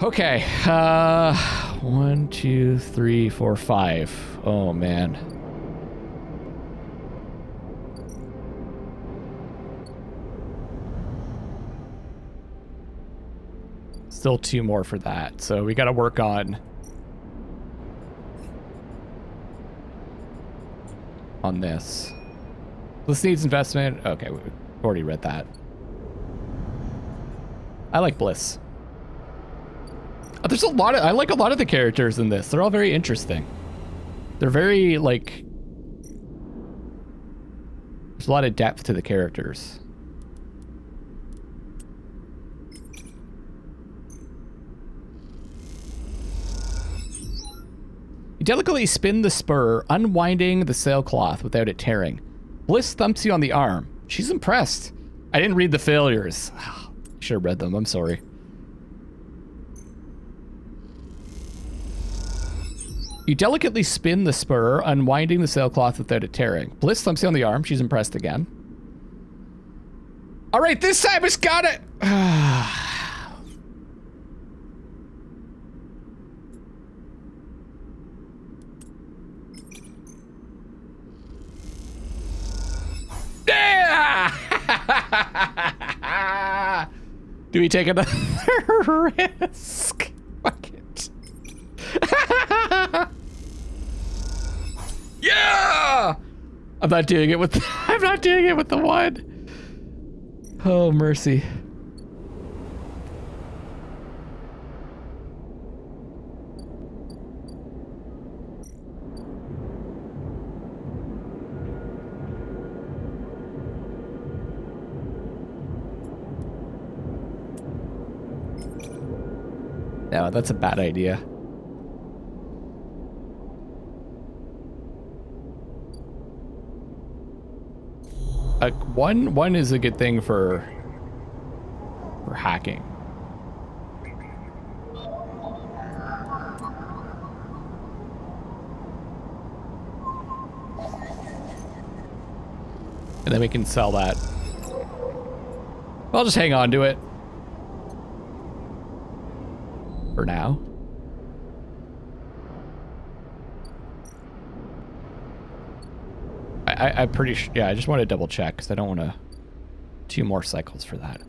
Okay. 1, 2, 3, 4, 5. Oh, man. Still 2 more for that. So we got to work on this. This needs investment. Okay, we've already read that. I like Bliss. There's a lot of, I like a lot of the characters in this. They're all very interesting. They're very, like, there's a lot of depth to the characters. You delicately spin the spur, unwinding the sailcloth without it tearing. Bliss thumps you on the arm. She's impressed. I didn't read the failures. Should have read them. I'm sorry. You delicately spin the spur, unwinding the sailcloth without it tearing. Bliss thumps you on the arm. She's impressed again. All right, this time it's got it. Do we take another risk? Fuck it. Yeah! I'm not doing it with the, I'm not doing it with the one. Oh, mercy. No, that's a bad idea. One is a good thing for hacking. And then we can sell that. I'll just hang on to it. For now. I'm pretty sure, yeah, I just want to double check because I don't want to 2 more cycles for that.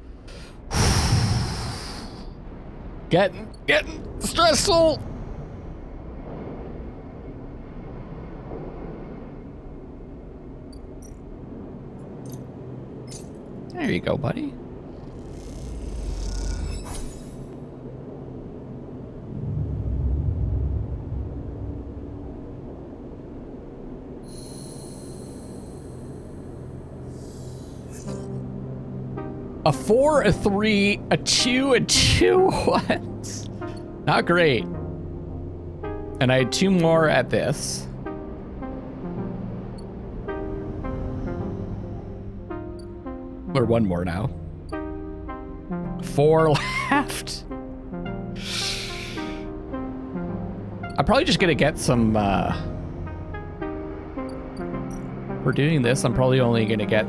Getting stressful. There you go, buddy. A 4, a 3, a 2, a 2. What? Not great. And I had 2 more at this. Or 1 more now. 4 left. I'm probably just gonna get some, for doing this, I'm probably only gonna get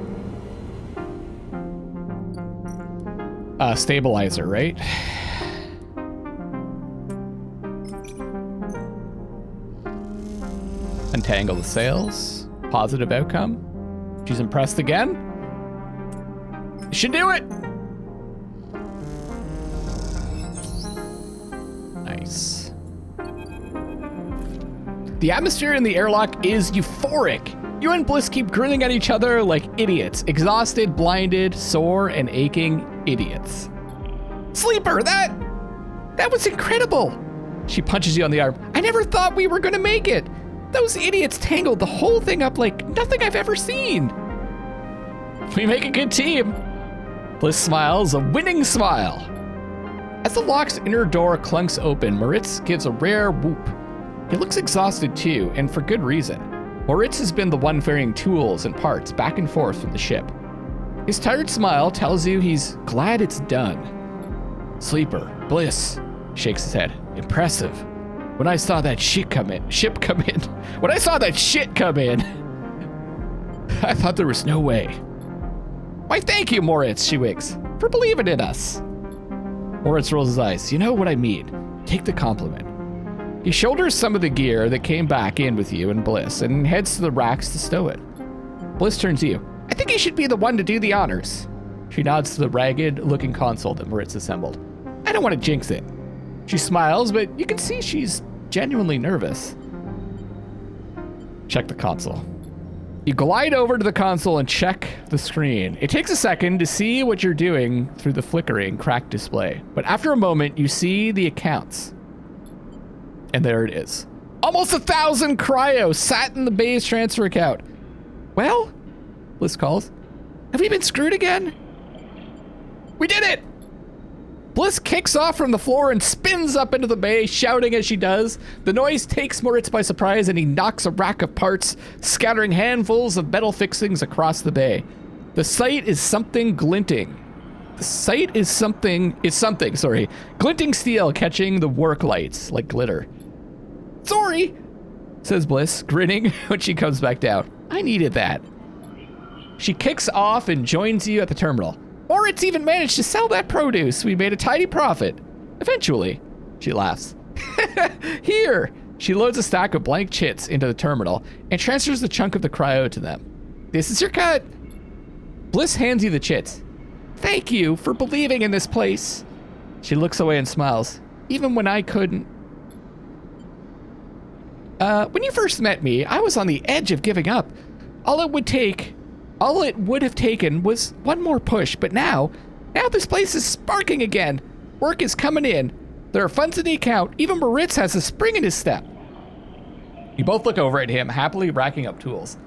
stabilizer, right? Untangle the sails. Positive outcome. She's impressed again. Should do it. Nice. The atmosphere in the airlock is euphoric. You and Bliss keep grinning at each other like idiots. Exhausted, blinded, sore, and aching idiots. Sleeper, that was incredible. She punches you on the arm. I never thought we were gonna make it. Those idiots tangled the whole thing up like nothing I've ever seen. We make a good team. Bliss smiles, a winning smile. As the lock's inner door clunks open, Moritz gives a rare whoop. He looks exhausted too, and for good reason. Moritz has been the one ferrying tools and parts back and forth from the ship. His tired smile tells you he's glad it's done. Sleeper, Bliss, shakes his head. Impressive. When I saw that ship come in, when I saw that shit come in, I thought there was no way. Why, thank you, Moritz, she winks, for believing in us. Moritz rolls his eyes. You know what I mean. Take the compliment. He shoulders some of the gear that came back in with you and Bliss and heads to the racks to stow it. Bliss turns to you. I think you should be the one to do the honors. She nods to the ragged-looking console that Moritz assembled. I don't want to jinx it. She smiles, but you can see she's genuinely nervous. Check the console. You glide over to the console and check the screen. It takes a second to see what you're doing through the flickering, cracked display. But after a moment, you see the accounts. And there it is. Almost 1,000 cryo sat in the base transfer account. Well, Bliss calls. Have we been screwed again? We did it! Bliss kicks off from the floor and spins up into the bay, shouting as she does. The noise takes Moritz by surprise and he knocks a rack of parts, scattering handfuls of metal fixings across the bay. The sight is something glinting. The sight is something, glinting steel catching the work lights like glitter. Sorry, says Bliss, grinning when she comes back down. I needed that. She kicks off and joins you at the terminal. Moritz even managed to sell that produce. We made a tidy profit. Eventually, she laughs. Here, she loads a stack of blank chits into the terminal and transfers the chunk of the cryo to them. This is your cut. Bliss hands you the chits. Thank you for believing in this place. She looks away and smiles, even when I couldn't. When you first met me, I was on the edge of giving up. All it would have taken was one more push, but now this place is sparking again. Work is coming in. There are funds in the account. Even Moritz has a spring in his step. You both look over at him, happily racking up tools.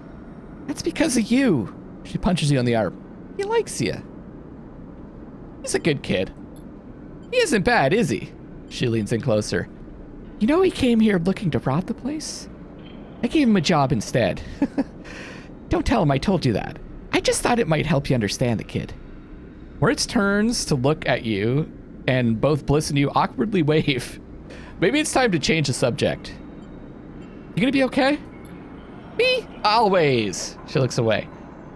That's because of you. She punches you on the arm. He likes you. He's a good kid. He isn't bad, is he? She leans in closer. You know he came here looking to rob the place? I gave him a job instead. Don't tell him I told you that. I just thought it might help you understand the kid. Moritz turns to look at you, and both Bliss and you awkwardly wave. Maybe it's time to change the subject. You gonna be okay? Me? Always. She looks away.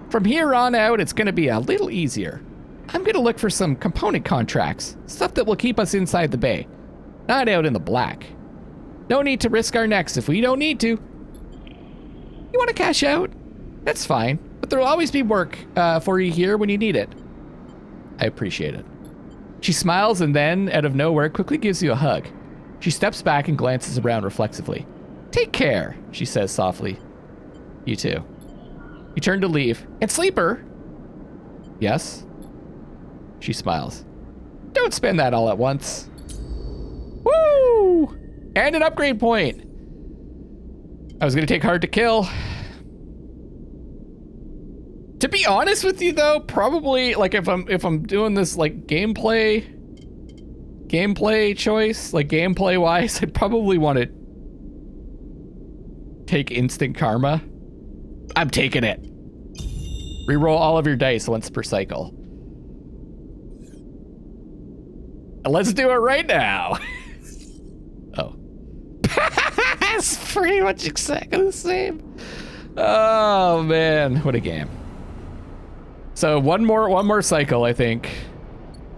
From here on out, it's gonna be a little easier. I'm gonna look for some component contracts, stuff that will keep us inside the bay, not out in the black. No need to risk our necks if we don't need to. You wanna cash out? That's fine, but there'll always be work for you here when you need it. I appreciate it. She smiles and then, out of nowhere, quickly gives you a hug. She steps back and glances around reflexively. Take care, she says softly. You too. You turn to leave. And Sleeper? Yes? She smiles. Don't spend that all at once. Woo! And an upgrade point. I was gonna take hard to kill. To be honest with you though, probably like if I'm doing this like gameplay choice, like gameplay wise, I'd probably want to take instant karma. I'm taking it. Reroll all of your dice once per cycle. And let's do it right now. Oh. It's pretty much exactly the same. Oh man, what a game. So one more cycle, I think,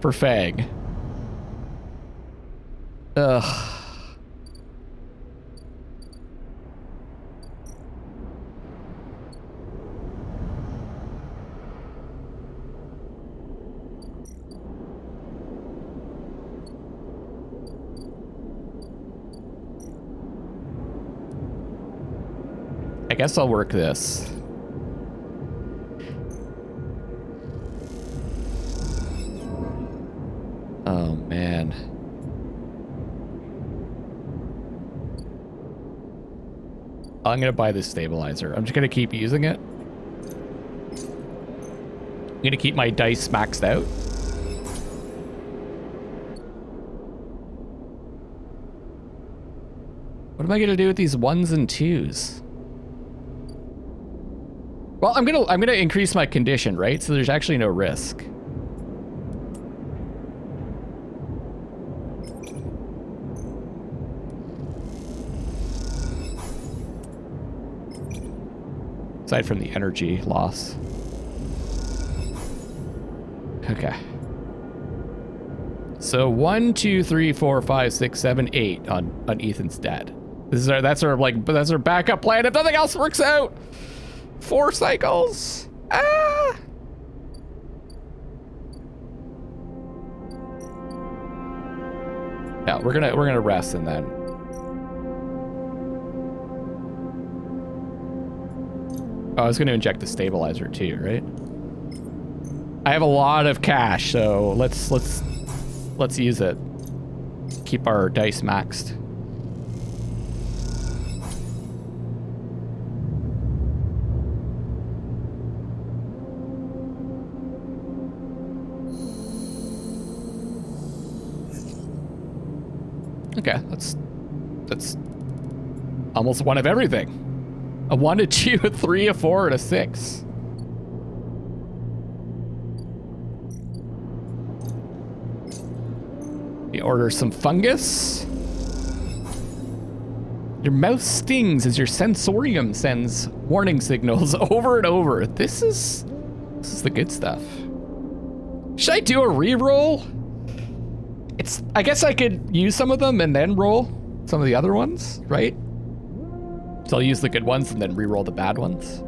for Feng. Ugh. I guess I'll work this. Oh, man. I'm gonna buy this stabilizer. I'm just gonna keep using it. I'm gonna keep my dice maxed out. What am I gonna do with these 1s and 2s? Well, I'm gonna increase my condition, right? So there's actually no risk. Aside from the energy loss. So 1, 2, 3, 4, 5, 6, 7, 8 on Ethan's dad. That's our backup plan if nothing else works out. 4 cycles. Ah. No, we're gonna rest and then. Oh, I was gonna inject the stabilizer too, right? I have a lot of cash, so let's use it. Keep our dice maxed. Okay, that's almost one of everything. A 1, a 2, a 3, a 4, and a 6. You order some fungus. Your mouth stings as your sensorium sends warning signals over and over. This is the good stuff. Should I do a reroll? I guess I could use some of them and then roll some of the other ones, right? So I'll use the good ones and then re-roll the bad ones.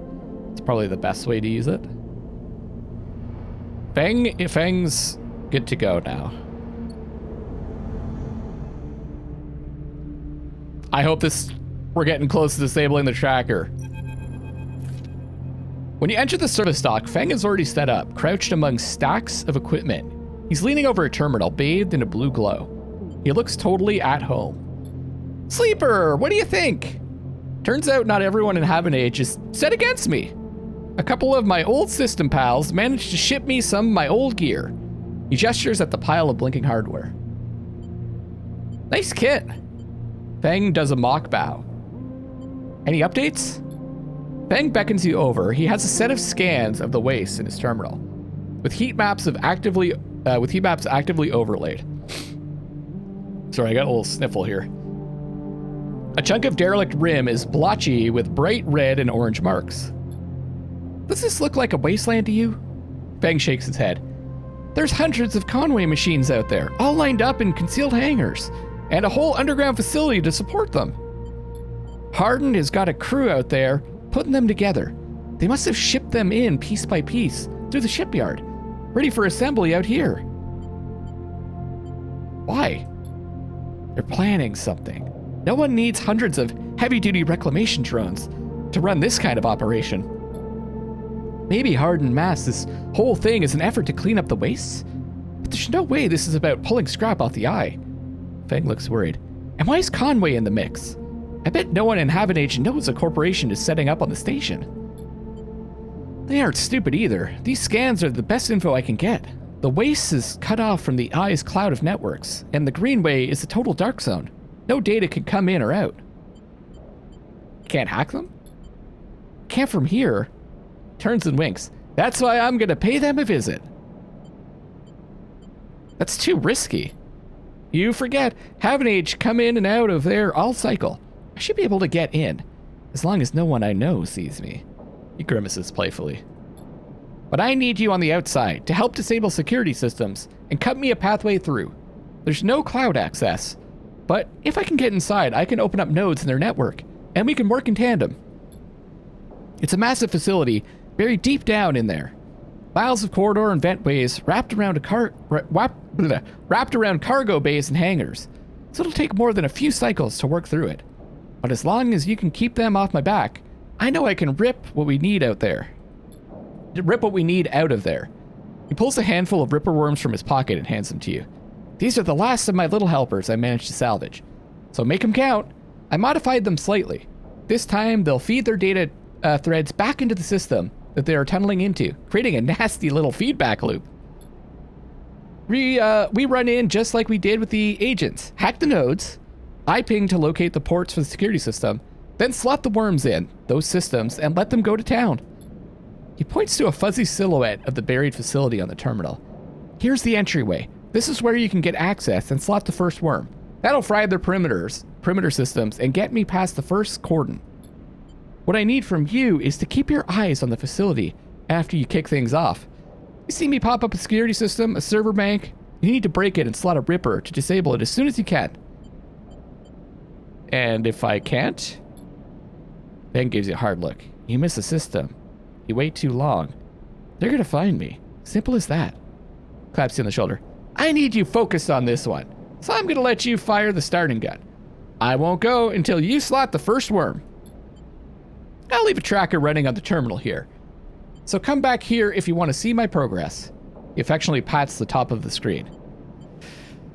It's probably the best way to use it. Feng's good to go now. I hope we're getting close to disabling the tracker. When you enter the service dock, Feng is already set up, crouched among stacks of equipment. He's leaning over a terminal, bathed in a blue glow. He looks totally at home. Sleeper, what do you think? Turns out not everyone in Inhabitants is set against me. A couple of my old system pals managed to ship me some of my old gear. He gestures at the pile of blinking hardware. Nice kit. Feng does a mock bow. Any updates? Feng beckons you over. He has a set of scans of the waste in his terminal, with heat maps actively overlaid. Sorry, I got a little sniffle here. A chunk of derelict rim is blotchy with bright red and orange marks. Does this look like a wasteland to you? Feng shakes his head. There's hundreds of Conway machines out there, all lined up in concealed hangars, and a whole underground facility to support them. Hardin has got a crew out there putting them together. They must have shipped them in piece by piece through the shipyard, ready for assembly out here. Why? They're planning something. No one needs hundreds of heavy-duty reclamation drones to run this kind of operation. Maybe Hardin masked this whole thing as an effort to clean up the wastes, but there's no way this is about pulling scrap off the eye. Feng looks worried. And why is Conway in the mix? I bet no one in Inhabitants knows a corporation is setting up on the station. They aren't stupid either. These scans are the best info I can get. The waste is cut off from the eye's cloud of networks, and the Greenway is a total dark zone. No data can come in or out. Can't hack them? Can't from here. Turns and winks. That's why I'm gonna pay them a visit. That's too risky. You forget, Inhabitants come in and out of there all cycle. I should be able to get in, as long as no one I know sees me. He grimaces playfully. But I need you on the outside to help disable security systems and cut me a pathway through. There's no cloud access, but if I can get inside, I can open up nodes in their network, and we can work in tandem. It's a massive facility buried deep down in there. Miles of corridor and ventways wrapped around cargo bays and hangars. So it'll take more than a few cycles to work through it. But as long as you can keep them off my back, I know I can rip what we need out there. Rip what we need out of there. He pulls a handful of ripper worms from his pocket and hands them to you. These are the last of my little helpers I managed to salvage. So make them count. I modified them slightly. This time they'll feed their data threads back into the system that they are tunneling into, creating a nasty little feedback loop. We run in just like we did with the agents. Hack the nodes. I ping to locate the ports for the security system, then slot the worms in those systems and let them go to town. He points to a fuzzy silhouette of the buried facility on the terminal. Here's the entryway. This is where you can get access and slot the first worm. That'll fry their perimeter systems and get me past the first cordon. What I need from you is to keep your eyes on the facility after you kick things off. You see me pop up a security system, a server bank, You need to break it and slot a ripper to disable it as soon as you can. And if I can't? Feng gives you a hard look. You miss the system. You wait too long. They're gonna find me. Simple as that. Claps you on the shoulder. I need you focused on this one. So I'm gonna let you fire the starting gun. I won't go until you slot the first worm. I'll leave a tracker running on the terminal here. So come back here if you want to see my progress. He affectionately pats the top of the screen.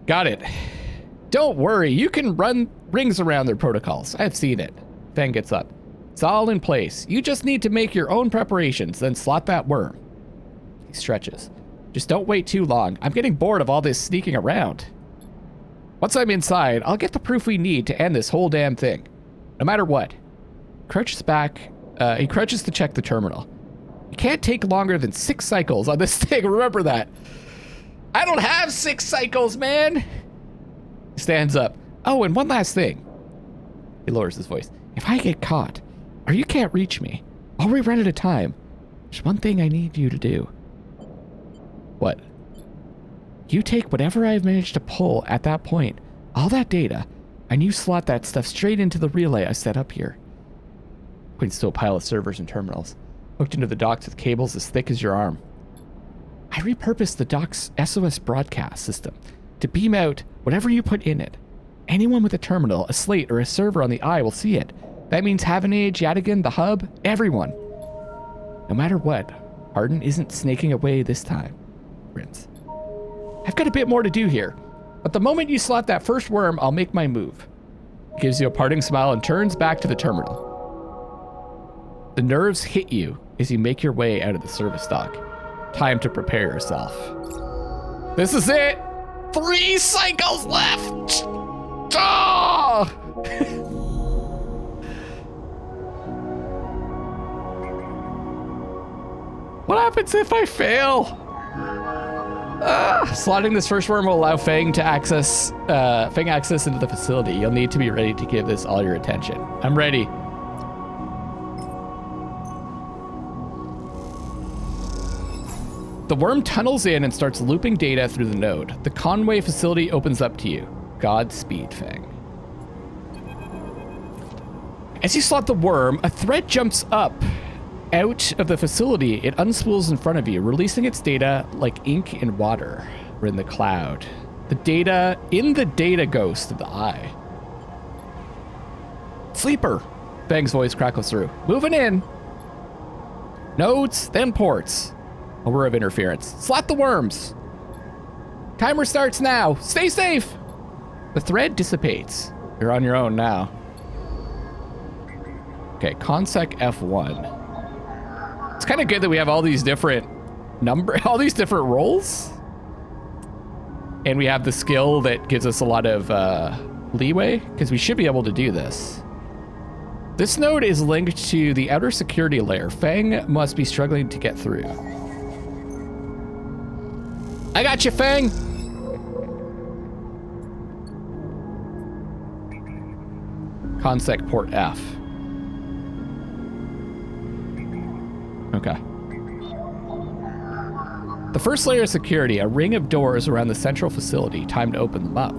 Got it. Don't worry, you can run rings around their protocols. I've seen it. Feng gets up. It's all in place. You just need to make your own preparations, then slot that worm. He stretches. Just don't wait too long. I'm getting bored of all this sneaking around. Once I'm inside, I'll get the proof we need to end this whole damn thing. No matter what. Crouches back. He crouches to check the terminal. It can't take longer than 6 cycles on this thing. Remember that. I don't have 6 cycles, man. He stands up. Oh, and one last thing. He lowers his voice. If I get caught, or you can't reach me, I'll rerun at a time. There's one thing I need you to do. What? You take whatever I've managed to pull at that point, all that data, and you slot that stuff straight into the relay I set up here. Points to a pile of servers and terminals, hooked into the docks with cables as thick as your arm. I repurposed the dock's SOS broadcast system to beam out whatever you put in it. Anyone with a terminal, a slate, or a server on the eye will see it. That means Havanage, Yadigan, the hub, everyone. No matter what, Hardin isn't snaking away this time. Grins. I've got a bit more to do here, but the moment you slot that first worm, I'll make my move. He gives you a parting smile and turns back to the terminal. The nerves hit you as you make your way out of the service dock. Time to prepare yourself. This is it! 3 cycles left! Oh! What happens if I fail? Slotting this first worm will allow Feng access into the facility. You'll need to be ready to give this all your attention. I'm ready. The worm tunnels in and starts looping data through the node. The Conway facility opens up to you. Godspeed, Feng. As you slot the worm, a thread jumps up out of the facility. It unspools in front of you, releasing its data like ink in water or in the cloud. The data in the data ghost of the eye. Sleeper, Feng's voice crackles through. Moving in. Nodes, then ports. A whir of interference. Slot the worms. Timer starts now. Stay safe. The thread dissipates. You're on your own now. Okay, Consec F1. It's kind of good that we have all these different all these different roles. And we have the skill that gives us a lot of leeway, because we should be able to do this. This node is linked to the outer security layer. Feng must be struggling to get through. I got you, Feng! Consec port F. Okay. The first layer of security, a ring of doors around the central facility. Time to open them up.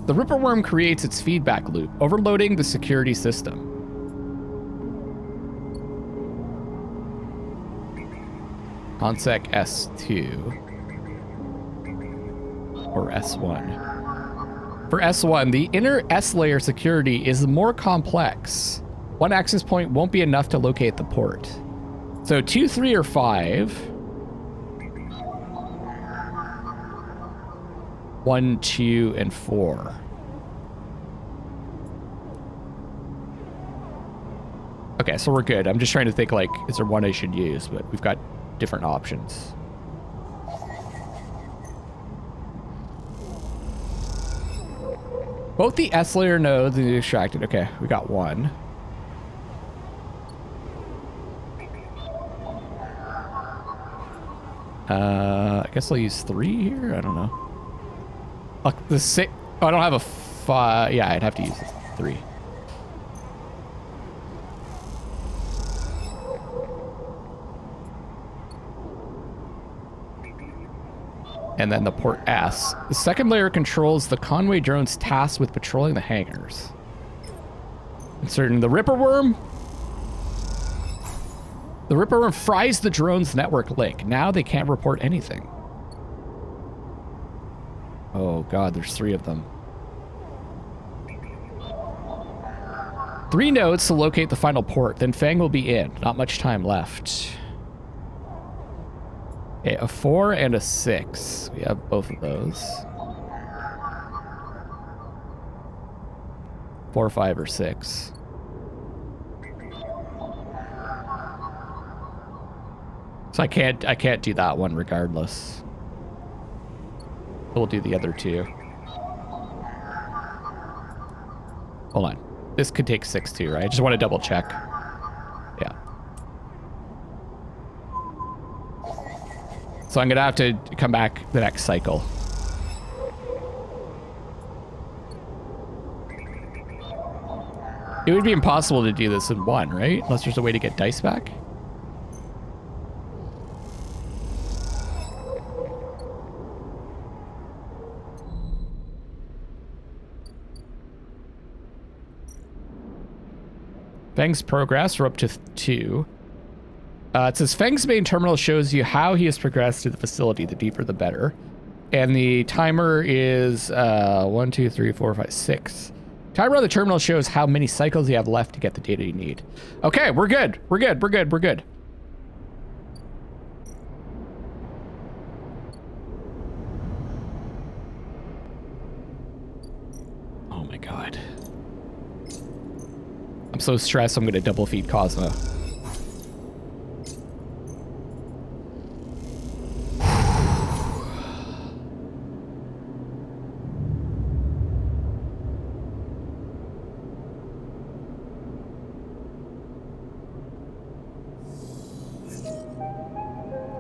The Ripper Worm creates its feedback loop, overloading the security system. Consec S2 or S1. For S1, the inner S layer security is more complex. One access point won't be enough to locate the port. So 2, 3, or 5. 1, 2, and 4. Okay, so we're good. I'm just trying to think, like, is there one I should use? But we've got different options. Both the S layer nodes and the extracted. Okay, we got one. I guess I'll use 3 here. I don't know. The 6. Oh, I don't have a 5. Yeah, I'd have to use 3. And then the port S. The second layer controls the Conway drone's tasked with patrolling the hangars. Inserting the Ripper Worm. The Ripper Worm fries the drone's network link. Now they can't report anything. Oh god, there's 3 of them. 3 nodes to locate the final port, then Feng will be in. Not much time left. Okay, a 4 and a 6. We have both of those. 4, 5, or 6. So I can't do that one regardless. We'll do the other 2. Hold on. This could take 6 too, right? I just want to double check. Yeah. So I'm gonna have to come back the next cycle. It would be impossible to do this in 1, right? Unless there's a way to get dice back. Feng's progress, we're up to 2. It says Feng's main terminal shows you how he has progressed to the facility. The deeper, the better. And the timer is 1, 2, 3, 4, 5, 6. Timer on the terminal shows how many cycles you have left to get the data you need. Okay, we're good. We're good. We're good. We're good. Oh my god. I'm so stressed I'm gonna double feed Cosmo.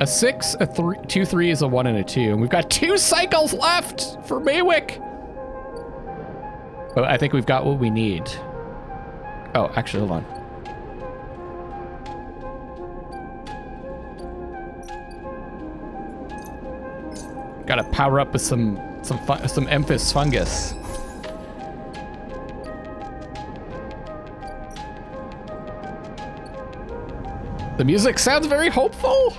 A 6, a 3, 2 3s, a 1, and a 2. And we've got 2 cycles left for Maywick. But I think we've got what we need. Oh, actually, hold on. Gotta power up with some Emphis fungus. The music sounds very hopeful.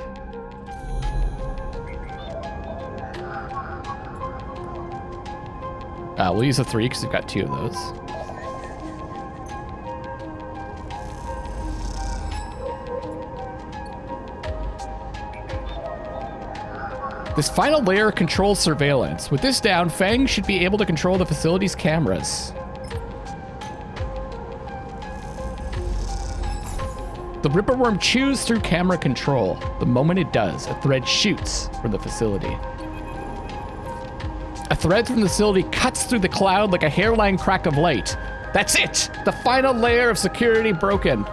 We'll use a 3 because we've got 2 of those. This final layer controls surveillance. With this down, Feng should be able to control the facility's cameras. The Ripper Worm chews through camera control. The moment it does, a thread shoots from the facility. A thread from the facility cuts through the cloud like a hairline crack of light. That's it! The final layer of security broken.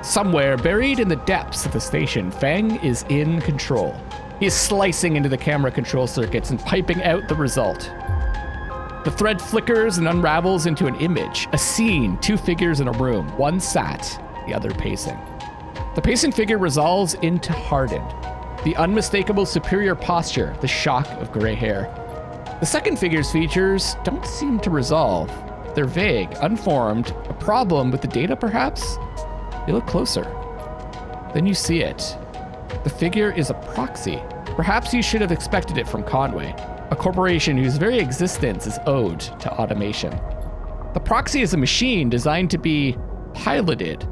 Somewhere buried in the depths of the station, Feng is in control. He is slicing into the camera control circuits and piping out the result. The thread flickers and unravels into an image, a scene, 2 figures in a room, one sat, the other pacing. The pacing figure resolves into hardened, the unmistakable superior posture, the shock of gray hair. The second figure's features don't seem to resolve. They're vague, unformed, a problem with the data perhaps? You look closer. Then you see it. The figure is a proxy. Perhaps you should have expected it from Conway, a corporation whose very existence is owed to automation. The proxy is a machine designed to be piloted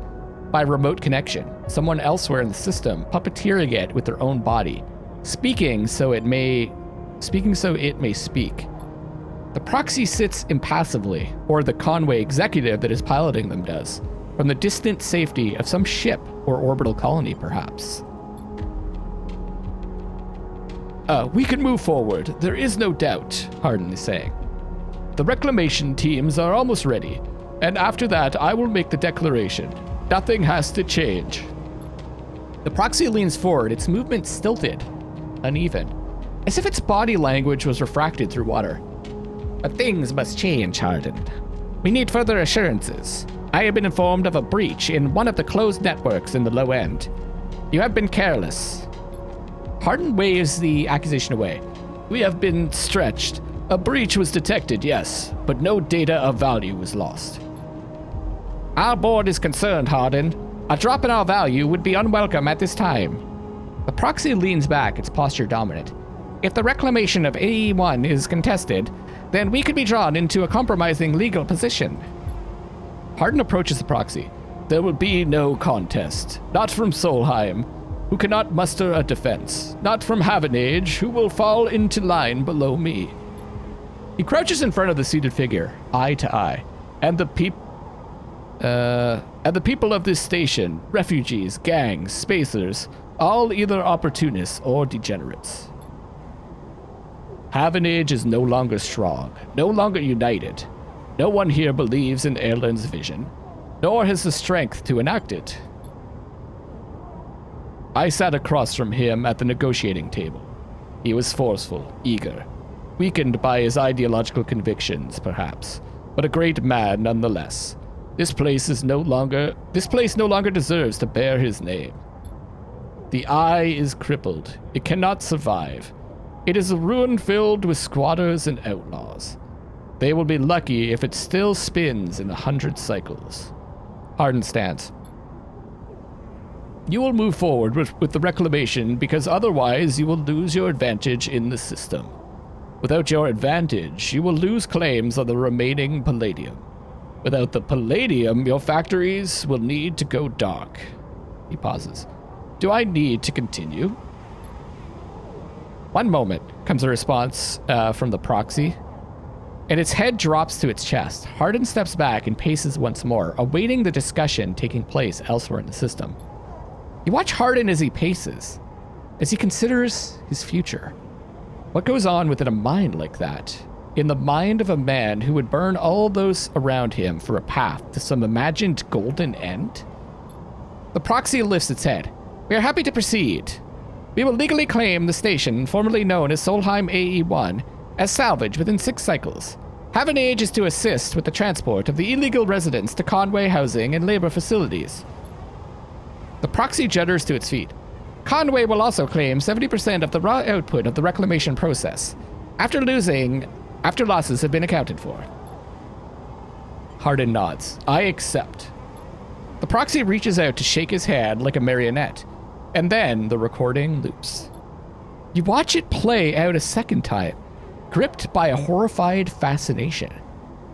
by remote connection, someone elsewhere in the system puppeteering it with their own body, speaking so it may speak. The proxy sits impassively, or the Conway executive that is piloting them does, from the distant safety of some ship or orbital colony, perhaps. We can move forward. There is no doubt, Hardin is saying. The reclamation teams are almost ready, and after that, I will make the declaration. Nothing has to change. The proxy leans forward, its movement stilted, uneven, as if its body language was refracted through water. But things must change, Hardin. We need further assurances. I have been informed of a breach in one of the closed networks in the low end. You have been careless. Hardin waves the accusation away. We have been stretched. A breach was detected, yes, but no data of value was lost. Our board is concerned, Hardin. A drop in our value would be unwelcome at this time. The proxy leans back, its posture dominant. If the reclamation of AE1 is contested, then we could be drawn into a compromising legal position. Hardin approaches the proxy. There will be no contest. Not from Solheim, who cannot muster a defense. Not from Havenage, who will fall into line below me. He crouches in front of the seated figure, eye to eye, and the people of this station, refugees, gangs, spacers, all either opportunists or degenerates. Havenage is no longer strong, no longer united. No one here believes in Erlin's vision, nor has the strength to enact it. I sat across from him at the negotiating table. He was forceful, eager, weakened by his ideological convictions, perhaps, but a great man nonetheless. This place no longer deserves to bear his name. The eye is crippled. It cannot survive. It is a ruin filled with squatters and outlaws. They will be lucky if it still spins in 100 cycles. Hardin stands. You will move forward with the reclamation because otherwise you will lose your advantage in the system. Without your advantage, you will lose claims on the remaining palladium. Without the palladium, your factories will need to go dark. He pauses. Do I need to continue? One moment, comes a response from the proxy, and its head drops to its chest. Hardin steps back and paces once more, awaiting the discussion taking place elsewhere in the system. You watch Hardin as he paces, as he considers his future. What goes on within a mind like that? In the mind of a man who would burn all those around him for a path to some imagined golden end? The proxy lifts its head. We are happy to proceed. We will legally claim the station, formerly known as Solheim AE1, as salvage within 6 cycles. Havenage is to assist with the transport of the illegal residents to Conway housing and labor facilities. The proxy judders to its feet. Conway will also claim 70% of the raw output of the reclamation process, after losses have been accounted for. Hardin nods. I accept. The proxy reaches out to shake his hand like a marionette, and then the recording loops. You watch it play out a second time, gripped by a horrified fascination.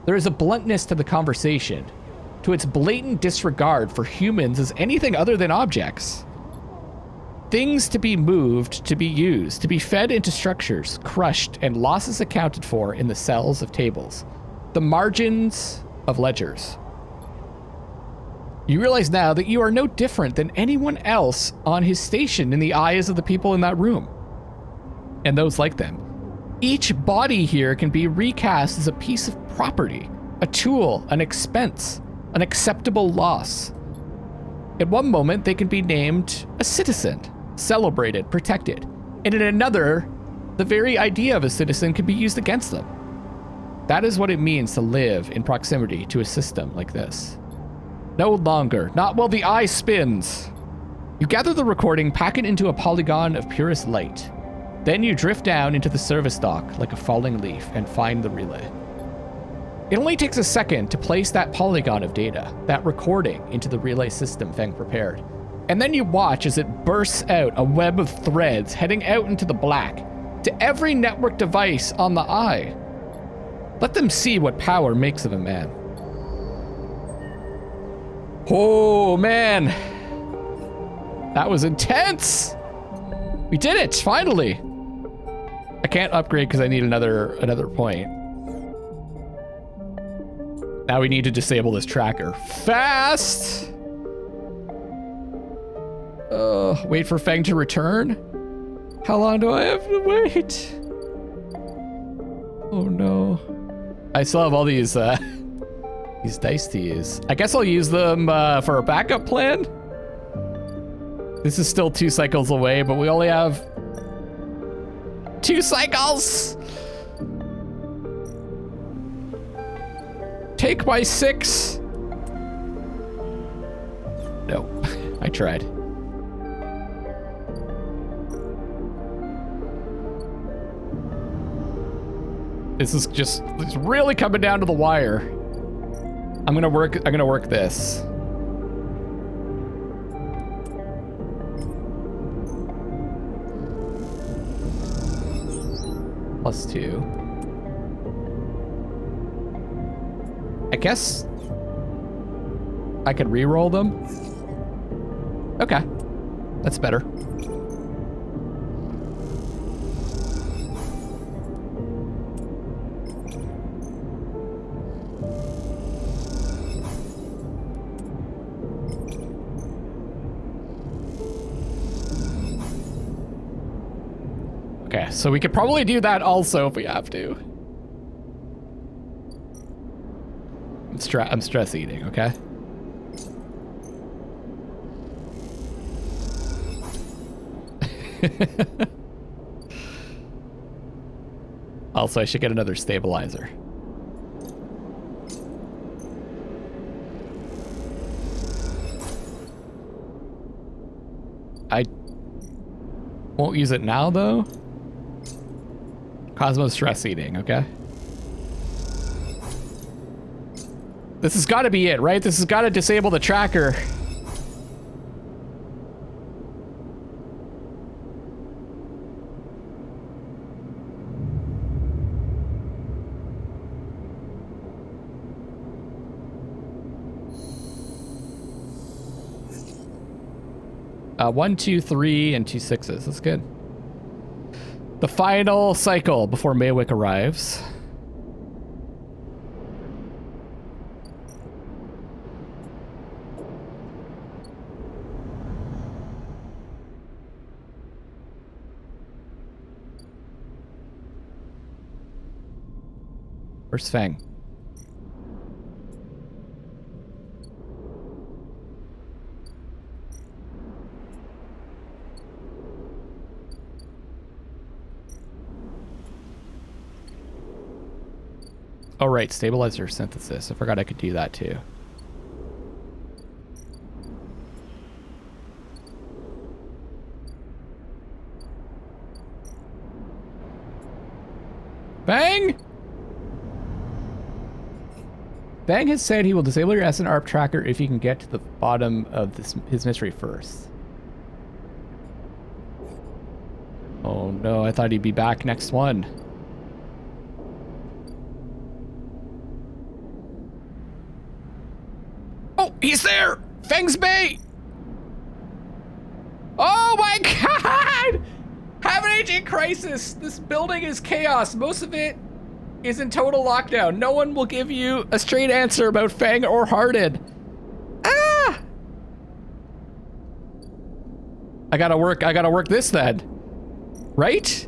There is a bluntness to the conversation, to its blatant disregard for humans as anything other than objects. Things to be moved, to be used, to be fed into structures, crushed, and losses accounted for in the cells of tables, the margins of ledgers. You realize now that you are no different than anyone else on his station in the eyes of the people in that room, and those like them. Each body here can be recast as a piece of property, a tool, an expense, an acceptable loss. At one moment, they can be named a citizen, celebrated, protected, and in another, the very idea of a citizen can be used against them. That is what it means to live in proximity to a system like this. No longer, not while the eye spins. You gather the recording, pack it into a polygon of purest light. Then you drift down into the service dock like a falling leaf and find the relay. It only takes a second to place that polygon of data, that recording, into the relay system Feng prepared. And then you watch as it bursts out a web of threads heading out into the black to every network device on the eye. Let them see what power makes of a man. Oh man, that was intense. We did it, finally. I can't upgrade because I need another point. Now we need to disable this tracker fast. Wait for Feng to return. How long do I have to wait? Oh no. I still have all these dice to use. I guess I'll use them for a backup plan. This is still 2 cycles away, but we only have 2 cycles. Take my 6. No, I tried. This is just, it's really coming down to the wire. I'm gonna work this. +2. I guess I could re-roll them. Okay, that's better. Okay, so we could probably do that also if we have to. I'm stress eating, okay? Also, I should get another stabilizer. I won't use it now, though. Cosmo stress eating, okay? This has got to be it, right? This has got to disable the tracker. One, two, three, and 2 6s. That's good. The final cycle before Maywick arrives. Where's Feng? Oh, right, stabilizer synthesis. I forgot I could do that too. Bang! Feng has said he will disable your S and ARP tracker if you can get to the bottom of his mystery first. Oh no, I thought he'd be back next one. Oh, he's there! Feng's Bay! Oh my god! Have an agent crisis! This building is chaos. Most of it is in total lockdown. No one will give you a straight answer about Feng or Hearted. Ah! I gotta work this then. Right?